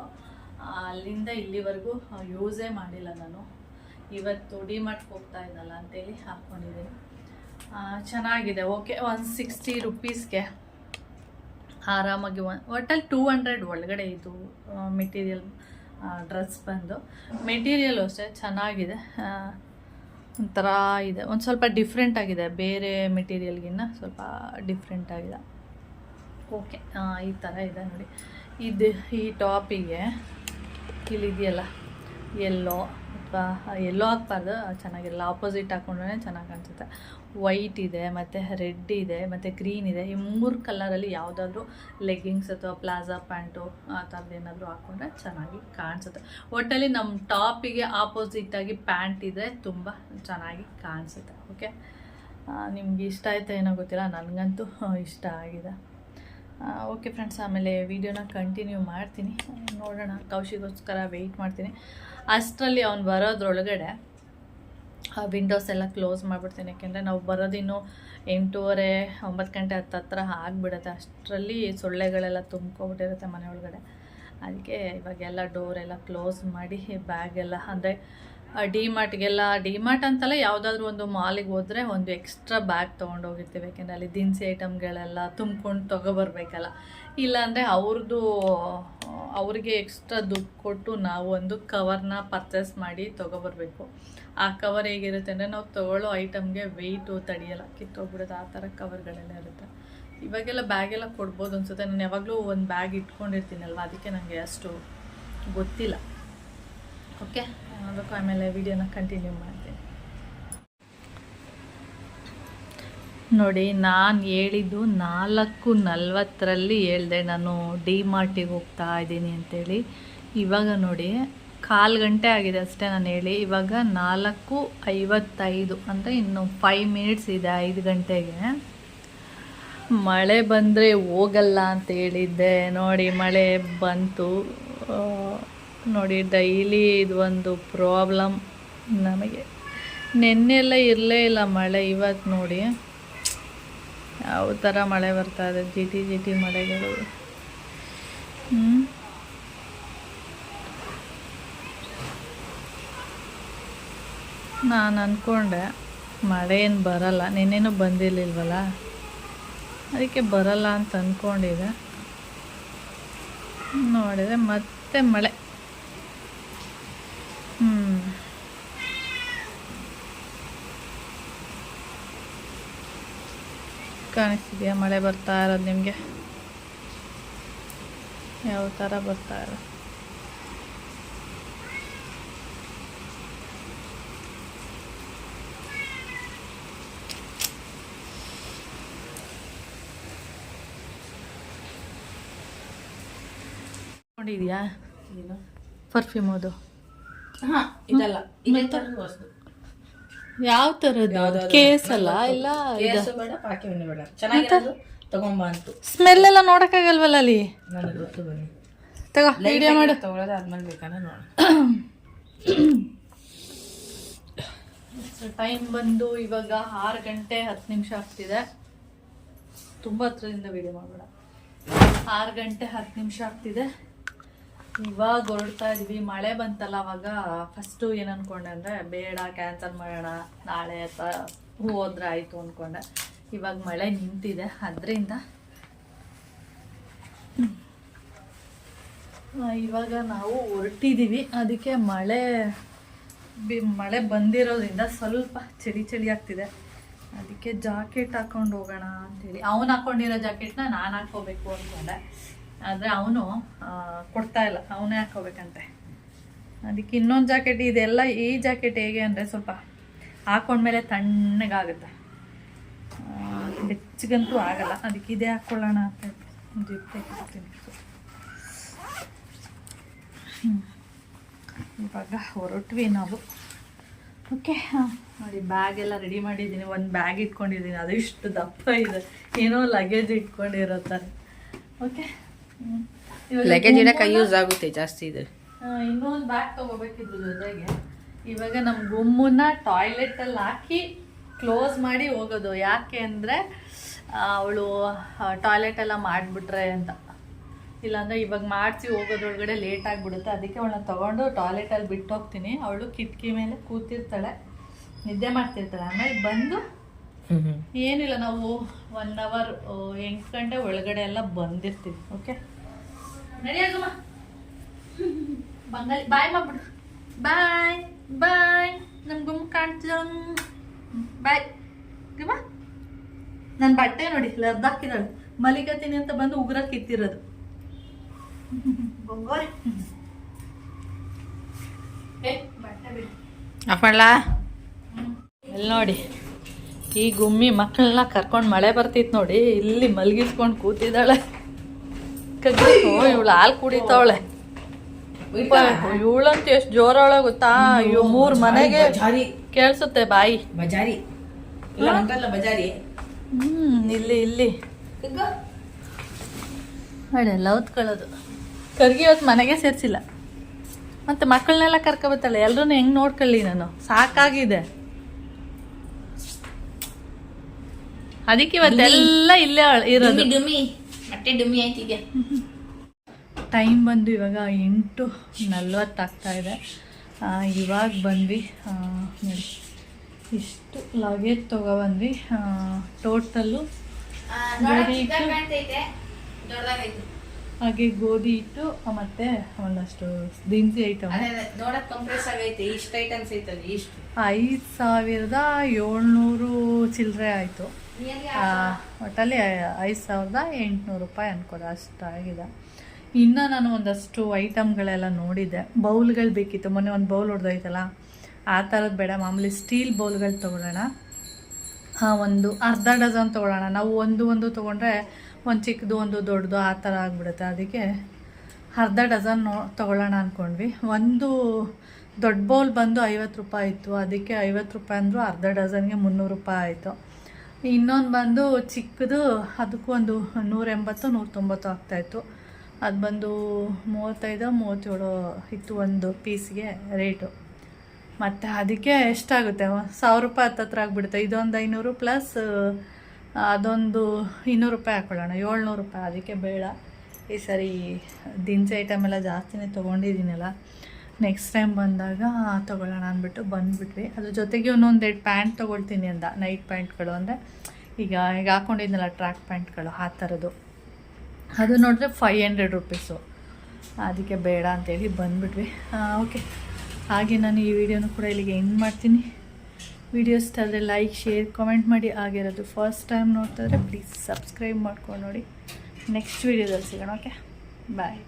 ಅಲ್ಲಿಂದ ಇಲ್ಲಿವರೆಗೂ ಯೂಸೇ ಮಾಡಿಲ್ಲ ನಾನು. ಇವತ್ತು ಡಿ ಮಾರ್ಟ್ಗೆ ಹೋಗ್ತಾ ಇದ್ದಲ್ಲ ಅಂತೇಳಿ ಹಾಕ್ಕೊಂಡಿದ್ದೀನಿ. ಚೆನ್ನಾಗಿದೆ. ಓಕೆ, 160 ರುಪೀಸ್ಗೆ ಆರಾಮಾಗಿ ಒಟ್ಟಲ್ಲಿ 200 ಒಳಗಡೆ ಇದು ಮೆಟೀರಿಯಲ್. ಡ್ರೆಸ್ ಬಂದು ಮೆಟೀರಿಯಲ್ ಅಷ್ಟೇ ಚೆನ್ನಾಗಿದೆ, ಒಂಥರ ಇದೆ, ಒಂದು ಸ್ವಲ್ಪ ಡಿಫ್ರೆಂಟ್ ಆಗಿದೆ, ಬೇರೆ ಮೆಟೀರಿಯಲ್ಗಿನ್ನ ಸ್ವಲ್ಪ ಡಿಫ್ರೆಂಟ್ ಆಗಿದೆ. ಓಕೆ, ಈ ಥರ ಇದೆ ನೋಡಿ. ಈ ಟಾಪಿಗೆ ಇಲ್ಲಿದೆಯಲ್ಲ ಎಲ್ಲೋ ಅಥವಾ ಎಲ್ಲೋ ಹಾಕ್ಬಾರ್ದು, ಚೆನ್ನಾಗಿರಲ್ಲ. ಆಪೋಸಿಟ್ ಹಾಕ್ಕೊಂಡ್ರೆ ಚೆನ್ನಾಗಿ ಕಾಣಿಸುತ್ತೆ. ವೈಟ್ ಇದೆ, ಮತ್ತು ರೆಡ್ ಇದೆ, ಮತ್ತು ಗ್ರೀನ್ ಇದೆ. ಈ 3 ಕಲರಲ್ಲಿ ಯಾವುದಾದ್ರೂ ಲೆಗ್ಗಿಂಗ್ಸ್ ಅಥವಾ ಪ್ಲಾಜಾ ಪ್ಯಾಂಟು ಆ ಥರದ್ದು ಏನಾದರೂ ಹಾಕ್ಕೊಂಡ್ರೆ ಚೆನ್ನಾಗಿ ಕಾಣಿಸುತ್ತೆ. ಒಟ್ಟಲ್ಲಿ ನಮ್ಮ ಟಾಪಿಗೆ ಆಪೋಸಿಟಾಗಿ ಪ್ಯಾಂಟ್ ಇದ್ದರೆ ತುಂಬ ಚೆನ್ನಾಗಿ ಕಾಣಿಸುತ್ತೆ. ಓಕೆ, ನಿಮ್ಗೆ ಇಷ್ಟ ಆಯ್ತಾ ಏನೋ ಗೊತ್ತಿಲ್ಲ, ನನಗಂತೂ ಇಷ್ಟ ಆಗಿದೆ. ಓಕೆ ಫ್ರೆಂಡ್ಸ್, ಆಮೇಲೆ ವೀಡಿಯೋನ ಕಂಟಿನ್ಯೂ ಮಾಡ್ತೀನಿ. ನೋಡೋಣ, ಕೌಶಿಗೋಸ್ಕರ ವೆಯ್ಟ್ ಮಾಡ್ತೀನಿ. ಅಷ್ಟರಲ್ಲಿ ಅವ್ನು ಬರೋದ್ರೊಳಗಡೆ ವಿಂಡೋಸ್ ಎಲ್ಲ ಕ್ಲೋಸ್ ಮಾಡಿಬಿಡ್ತೀನಿ. ಯಾಕೆಂದರೆ ನಾವು ಬರೋದಿನ್ನು 8:30-9 ಗಂಟೆ ಹತ್ತಿರ ಆಗಿಬಿಡುತ್ತೆ. ಅಷ್ಟರಲ್ಲಿ ಸೊಳ್ಳೆಗಳೆಲ್ಲ ತುಂಬ್ಕೊಬಿಟ್ಟಿರುತ್ತೆ ಮನೆ ಒಳಗಡೆ. ಅದಕ್ಕೆ ಇವಾಗೆಲ್ಲ ಡೋರೆಲ್ಲ ಕ್ಲೋಸ್ ಮಾಡಿ ಬ್ಯಾಗೆಲ್ಲ, ಅಂದರೆ ಡಿಮಾರ್ಟ್ ಅಂತಲ್ಲ, ಯಾವುದಾದ್ರೂ ಒಂದು ಮಾಲಿಗೆ ಹೋದರೆ ಒಂದು ಎಕ್ಸ್ಟ್ರಾ ಬ್ಯಾಗ್ ತೊಗೊಂಡೋಗಿರ್ತೀವಿ. ಯಾಕೆಂದರೆ ಅಲ್ಲಿ ದಿನಸಿ ಐಟಮ್ಗಳೆಲ್ಲ ತುಂಬ್ಕೊಂಡು ತೊಗೊಬರ್ಬೇಕಲ್ಲ. ಇಲ್ಲಾಂದರೆ ಅವ್ರಿಗೆ ಎಕ್ಸ್ಟ್ರಾ ದುಡ್ಡು ಕೊಟ್ಟು ನಾವು ಒಂದು ಕವರ್ನ ಪರ್ಚೇಸ್ ಮಾಡಿ ತೊಗೊಬರ್ಬೇಕು. ಆ ಕವರ್ ಹೇಗಿರುತ್ತೆ ಅಂದರೆ ನಾವು ತೊಗೊಳ್ಳೋ ಐಟಮ್ಗೆ ವೆಯ್ಟು ತಡೆಯಲ್ಲ, ಕಿತ್ತೋಗ್ಬಿಡೋದು, ಆ ಥರ ಕವರ್ಗಳೆಲ್ಲ ಇರುತ್ತೆ. ಇವಾಗೆಲ್ಲ ಬ್ಯಾಗೆಲ್ಲ ಕೊಡ್ಬೋದು ಅನ್ಸುತ್ತೆ. ನಾನು ಯಾವಾಗಲೂ ಒಂದು ಬ್ಯಾಗ್ ಇಟ್ಕೊಂಡಿರ್ತೀನಲ್ವ, ಅದಕ್ಕೆ ನನಗೆ ಅಷ್ಟು ಗೊತ್ತಿಲ್ಲ. ಓಕೆ, ಅದಕ್ಕೂ ಆಮೇಲೆ ವಿಡಿಯೋನ ಕಂಟಿನ್ಯೂ ಮಾಡ್ತೀನಿ. ನೋಡಿ, ನಾನು ಹೇಳಿದ್ದು 4:40 ಹೇಳಿದೆ ನಾನು ಡಿಮಾರ್ಟಿಗೆ ಹೋಗ್ತಾ ಇದ್ದೀನಿ ಅಂತೇಳಿ. ಇವಾಗ ನೋಡಿ 1/4 ಗಂಟೆ ಆಗಿದೆ ಅಷ್ಟೇ ನಾನು ಹೇಳಿ. ಇವಾಗ 4:55 ಅಂದರೆ ಇನ್ನು 5 ಮಿನಿಟ್ಸ್ ಇದೆ 5 ಗಂಟೆಗೆ. ಮಳೆ ಬಂದರೆ ಹೋಗಲ್ಲ ಅಂತ ಹೇಳಿದ್ದೆ. ನೋಡಿ ಮಳೆ ಬಂತು. ನೋಡಿ ಡೈಲಿ ಇದು ಒಂದು ಪ್ರಾಬ್ಲಮ್ ನಮಗೆ. ನೆನ್ನೆಲ್ಲ ಇರಲೇ ಇಲ್ಲ ಮಳೆ, ಇವತ್ತು ನೋಡಿ ಯಾವ ಥರ ಮಳೆ ಬರ್ತಾ ಇದೆ, ಜಿಟಿ ಜಿಟಿ ಮಳೆಗಳು. ನಾನು ಅಂದ್ಕೊಂಡೆ ಮಳೆ ಏನು ಬರಲ್ಲ, ನೆನ್ನೆನೂ ಬಂದಿರಲಿಲ್ವಲ್ಲ, ಅದಕ್ಕೆ ಬರಲ್ಲ ಅಂತ ಅಂದ್ಕೊಂಡಿದ್ದೆ. ನೋಡಿದರೆ ಮತ್ತೆ ಮಳೆ. ಕಾಣಿಸ್ತಿದೆಯಾ ಮಳೆ ಬರ್ತಾ ಇರೋದು ನಿಮಗೆ? ಯಾವ ಥರ ಬರ್ತಾ ಇರೋದು. ನೋಡಿದ್ಯಾ ಪರ್ಫ್ಯೂಮ್ ಅದು? ಇದಲ್ಲ, ಯಾವ ಥರದ್ದು? ಕೇಸ್ ಅಲ್ಲ? ಇಲ್ಲ ಬೇಡ, ಪಾಕಿ ಬೇಡ, ಚೆನ್ನಾಗಿರೋದು ತಗೊಂಬ ಅಂತು. ಸ್ಮೆಲ್ ಎಲ್ಲ ನೋಡಕ್ಕಾಗಲ್ವಲ್ಲ ಅಲ್ಲಿ? ನನಗೆ ಗೊತ್ತು, ಬನ್ನಿ ತಗೋ ವಿಡಿಯೋ ಮಾಡು. ತಗೊಳ್ಳೋದು ಆದ್ಮೇಲೆ ಬೇಕಾದ್ರೆ ನೋಡ. ಟೈಮ್ ಬಂದು ಇವಾಗ 6 ಗಂಟೆ 10 ನಿಮಿಷ ಆಗ್ತಿದೆ. ತುಂಬ ಹತ್ರದಿಂದ ವಿಡಿಯೋ ಮಾಡಬೇಡ. 6 ಗಂಟೆ 10 ನಿಮಿಷ ಆಗ್ತಿದೆ. ಇವಾಗ ಹೊರಡ್ತಾ ಇದ್ವಿ. ಮಳೆ ಬಂತಲ್ಲ, ಅವಾಗ ಫಸ್ಟು ಏನು ಅಂದ್ಕೊಂಡೆ ಅಂದರೆ ಬೇಡ, ಕ್ಯಾನ್ಸಲ್ ಮಾಡೋಣ, ನಾಳೆ ಅಥವಾ ಹೋದ್ರೆ ಆಯಿತು ಅಂದ್ಕೊಂಡೆ. ಇವಾಗ ಮಳೆ ನಿಂತಿದೆ, ಅದರಿಂದ ಇವಾಗ ನಾವು ಹೊರಟಿದ್ದೀವಿ. ಅದಕ್ಕೆ ಮಳೆ ಬಂದಿರೋದ್ರಿಂದ ಸ್ವಲ್ಪ ಚಳಿ ಆಗ್ತಿದೆ. ಅದಕ್ಕೆ ಜಾಕೆಟ್ ಹಾಕ್ಕೊಂಡು ಹೋಗೋಣ ಅಂತೇಳಿ. ಅವನು ಹಾಕ್ಕೊಂಡಿರೋ ಜಾಕೆಟ್ನ ನಾನು ಹಾಕ್ಕೋಬೇಕು ಅಂದ್ಕೊಂಡೆ, ಆದರೆ ಅವನು ಕೊಡ್ತಾ ಇಲ್ಲ, ಅವನೇ ಹಾಕ್ಕೋಬೇಕಂತೆ. ಅದಕ್ಕೆ ಇನ್ನೊಂದು ಜಾಕೆಟ್ ಇದೆಲ್ಲ. ಈ ಜಾಕೆಟ್ ಹೇಗೆ ಅಂದರೆ ಸ್ವಲ್ಪ ಹಾಕ್ಕೊಂಡ್ಮೇಲೆ ತಣ್ಣಗಾಗುತ್ತೆ, ಬೆಚ್ಚಗಂತೂ ಆಗಲ್ಲ. ಅದಕ್ಕೆ ಇದೇ ಹಾಕ್ಕೊಳ್ಳೋಣ ಅಂತ ಜಿಪ್ಪೆ. ಇವಾಗ ಹೊರಟ್ವಿ ನಾವು. ಓಕೆ, ನೋಡಿ ಬ್ಯಾಗ್ ಎಲ್ಲ ರೆಡಿ ಮಾಡಿದ್ದೀನಿ. ಒಂದು ಬ್ಯಾಗ್ ಇಟ್ಕೊಂಡಿದ್ದೀನಿ, ಅದು ಇಷ್ಟು ದಪ್ಪ ಇದೆ, ಏನೋ ಲಗೇಜ್ ಇಟ್ಕೊಂಡಿರೋ ಥರ. ಓಕೆ, ಲಗೇಜ್ ಇಡಕ್ಕೆ ಯೂಸ್ ಆಗುತ್ತೆ ಜಾಸ್ತಿ ಇದೆ. ಇನ್ನೊಂದು ಬ್ಯಾಗ್ ತೊಗೋಬೇಕಿದ್ರು ಜೊತೆಗೆ. ಇವಾಗ ನಮ್ಮ ಗುಮ್ಮನ್ನ ಟಾಯ್ಲೆಟಲ್ಲಿ ಹಾಕಿ ಕ್ಲೋಸ್ ಮಾಡಿ ಹೋಗೋದು. ಯಾಕೆ ಅಂದರೆ ಅವಳು ಟಾಯ್ಲೆಟೆಲ್ಲ ಮಾಡಿಬಿಟ್ರೆ ಅಂತ. ಇಲ್ಲಾಂದರೆ ಇವಾಗ ಮಾಡಿಸಿ ಹೋಗೋದ್ರೊಳಗಡೆ ಲೇಟ್ ಆಗಿಬಿಡುತ್ತೆ. ಅದಕ್ಕೆ ಅವಳನ್ನ ತೊಗೊಂಡು ಟಾಯ್ಲೆಟಲ್ಲಿ ಬಿಟ್ಟು ಹೋಗ್ತೀನಿ. ಅವಳು ಕಿಟಕಿ ಮೇಲೆ ಕೂತಿರ್ತಾಳೆ, ನಿದ್ದೆ ಮಾಡ್ತಿರ್ತಾಳೆ. ಆಮೇಲೆ ಬಂದು ಏನಿಲ್ಲ, ನಾವು 1 ಅವರ್ 8 ಗಂಟೆ ಒಳಗಡೆ ಎಲ್ಲ ಬಂದಿರ್ತೀವಿ. ಓಕೆ, ನಡಿಯಾಗಮ್ಮ ಬಂಗಾಳಿ ಬಾಯ್ ಮಾಡ್ಬಿಡು. ಬಾಯ್ ಬಾಯ್, ನಮ್ಮ ಗುಮ್ಮ ಕಾಣ್ತಿದ ಬಾಯ್ ಗುಮ್ಮ. ನನ್ನ ಬಟ್ಟೆ ನೋಡಿ ಲರ್ದಾಕಿದ್ದಾಳೆ, ಮಲಿಕತೀನಿ ಅಂತ ಬಂದು ಉಗುರ ಕಿತ್ತಿರೋದು. ಬೊಂಗೋರಿ ಬಟ್ಟೆ ಬಿಡಿ ಹಾಕೊಳ್ಳ. ಇಲ್ಲಿ ನೋಡಿ, ಈ ಗುಮ್ಮಿ ಮಕ್ಕಳನ್ನ ಕರ್ಕೊಂಡು ಮಳೆ ಬರ್ತಿತ್ತು ನೋಡಿ, ಇಲ್ಲಿ ಮಲಗಿಸ್ಕೊಂಡು ಕೂತಿದ್ದಾಳೆ. ಇವಳು ಹಾಲು ಕುಡಿತಾವಳೆ. ಇವಳಂತ ಎಷ್ಟು ಜೋರೊಳ ಗೊತ್ತಾ? ಇವ್ 3 ಮನೆಗೆ ಕೇಳಿಸುತ್ತೆ ಬಾಯಿ. ಬಜಾರಿ ಬಜಾರಿ. ಇಲ್ಲಿ ನೋಡಿ ಎಲ್ಲ ಹೊತ್ಕೊಳ್ಳೋದು. ಕರ್ಗಿ ಇವತ್ತು ಮನೆಗೆ ಸೇರಿಸಿಲ್ಲ, ಮತ್ತೆ ಮಕ್ಕಳನ್ನೆಲ್ಲ ಕರ್ಕೊಬತ್ತಾಳೆ. ಎಲ್ರೂ ಹೆಂಗ್ ನೋಡ್ಕೊಳ್ಳಿ ನಾನು, ಸಾಕಾಗಿದೆ. ಅದಕ್ಕೆ ಇವತ್ತೆಲ್ಲ ಇಲ್ಲೇ ಇರೋದು. ಮತ್ತೆ ಡುಮ್ಮಿ ಆಯ್ತಿದ್ಯಾ. ಟೈಮ್ ಬಂದು ಇವಾಗ 8:40 ಆಗ್ತಾ ಇದೆ. ಇವಾಗ ಬಂದ್ವಿ ನೋಡಿ ಇಷ್ಟು ಲಗೇಜ್ ತೊಗೊಬಂದ್ವಿ. ಟೋಟಲ್ಲು ಗೋಧಿ ಹಿಟ್ಟು, ಹಾಗೆ ಗೋಧಿ ಹಿಟ್ಟು ಮತ್ತು ಒಂದಷ್ಟು ದಿನಸಿ ಐಟಮ್ ನೋಡಕ್ ಕಂಪ್ರೆಸ್ ಆಗೈತೆ. ಇಷ್ಟು ಐಟಮ್ಸ್ ಐತಲ್ಲ, ಇಷ್ಟು 5700 ಚಿಲ್ಲರೆ ಆಯಿತು. ಒಟ್ಟಲ್ಲಿ 5800 ರೂಪಾಯಿ ಅನ್ಕೋದ ಅಷ್ಟಾಗಿದೆ. ಇನ್ನು ನಾನು ಒಂದಷ್ಟು ಐಟಮ್ಗಳೆಲ್ಲ ನೋಡಿದ್ದೆ. ಬೌಲ್ಗಳು ಬೇಕಿತ್ತು, ಮೊನ್ನೆ ಒಂದು ಬೌಲ್ ಹೊಡೆದೋಯ್ತಲ್ಲ ಆ ಥರದ್ದು ಬೇಡ, ಮಾಮೂಲಿ ಸ್ಟೀಲ್ ಬೌಲ್ಗಳು ತೊಗೊಳ್ಳೋಣ. ಒಂದು ಅರ್ಧ ಡಜನ್ ತೊಗೊಳ್ಳೋಣ. ನಾವು ಒಂದು ತೊಗೊಂಡ್ರೆ ಒಂದು ಚಿಕ್ಕದು ಒಂದು ದೊಡ್ಡದು ಆ ಥರ ಆಗಿಬಿಡುತ್ತೆ. ಅದಕ್ಕೆ ಅರ್ಧ ಡಜನ್ ತೊಗೊಳ್ಳೋಣ ಅಂದ್ಕೊಂಡ್ವಿ. ಒಂದು ದೊಡ್ಡ ಬೌಲ್ ಬಂದು 50 ರೂಪಾಯಿ ಇತ್ತು, ಅದಕ್ಕೆ 50 ರೂಪಾಯಿ ಅಂದರು ಅರ್ಧ ಡಜನ್ಗೆ 300 ರೂಪಾಯಿ ಆಯಿತು. ಇನ್ನೊಂದು ಬಂದು ಚಿಕ್ಕದು, ಅದಕ್ಕೂ ಒಂದು 180-190 ಆಗ್ತಾಯಿತ್ತು. ಅದು ಬಂದು 35-37 ಇತ್ತು ಒಂದು ಪೀಸ್ಗೆ ರೇಟು. ಮತ್ತು ಅದಕ್ಕೆ ಎಷ್ಟಾಗುತ್ತೆ, 1000 ರೂಪಾಯಿ ಹತ್ತತ್ರ ಆಗಿಬಿಡುತ್ತೆ. ಇದೊಂದು 500 ಪ್ಲಸ್ ಅದೊಂದು 200 ರೂಪಾಯಿ ಹಾಕ್ಕೊಳ್ಳೋಣ, 700 ರೂಪಾಯಿ. ಅದಕ್ಕೆ ಬೇಡ ಈ ಸರಿ ದಿನಸಿ ಐಟಮ್ ಎಲ್ಲ ಜಾಸ್ತಿನೇ ತೊಗೊಂಡಿದ್ದೀನಲ್ಲ, ನೆಕ್ಸ್ಟ್ ಟೈಮ್ ಬಂದಾಗ ತೊಗೊಳ್ಳೋಣ ಅಂದ್ಬಿಟ್ಟು ಬಂದುಬಿಟ್ವಿ. ಅದ್ರ ಜೊತೆಗೆ ಇನ್ನೊಂದೆರಡು ಪ್ಯಾಂಟ್ ತೊಗೊಳ್ತೀನಿ ಅಂದ, ನೈಟ್ ಪ್ಯಾಂಟ್ಗಳು ಅಂದರೆ ಈಗ ಹಾಕ್ಕೊಂಡಿದ್ನಲ್ಲ ಟ್ರ್ಯಾಕ್ ಪ್ಯಾಂಟ್ಗಳು ಆ ಥರದ್ದು. ಅದು ನೋಡಿದ್ರೆ 500 ರೂಪೀಸು. ಅದಕ್ಕೆ ಬೇಡ ಅಂತೇಳಿ ಬಂದುಬಿಟ್ವಿ. ಓಕೆ, ಹಾಗೆ ನಾನು ಈ ವಿಡಿಯೋನು ಕೂಡ ಇಲ್ಲಿಗೆ ಎಂಡ್ ಮಾಡ್ತೀನಿ. ವಿಡಿಯೋ ಇಷ್ಟ ಆದರೆ ಲೈಕ್, ಶೇರ್, ಕಾಮೆಂಟ್ ಮಾಡಿ. ಆಗಿರೋದು ಫಸ್ಟ್ ಟೈಮ್ ನೋಡ್ತಾ ಇದ್ದರೆ ಪ್ಲೀಸ್ ಸಬ್ಸ್ಕ್ರೈಬ್ ಮಾಡ್ಕೊಂಡು ನೋಡಿ. ನೆಕ್ಸ್ಟ್ ವೀಡಿಯೋದಲ್ಲಿ ಸಿಗೋಣ. ಓಕೆ, ಬಾಯ್.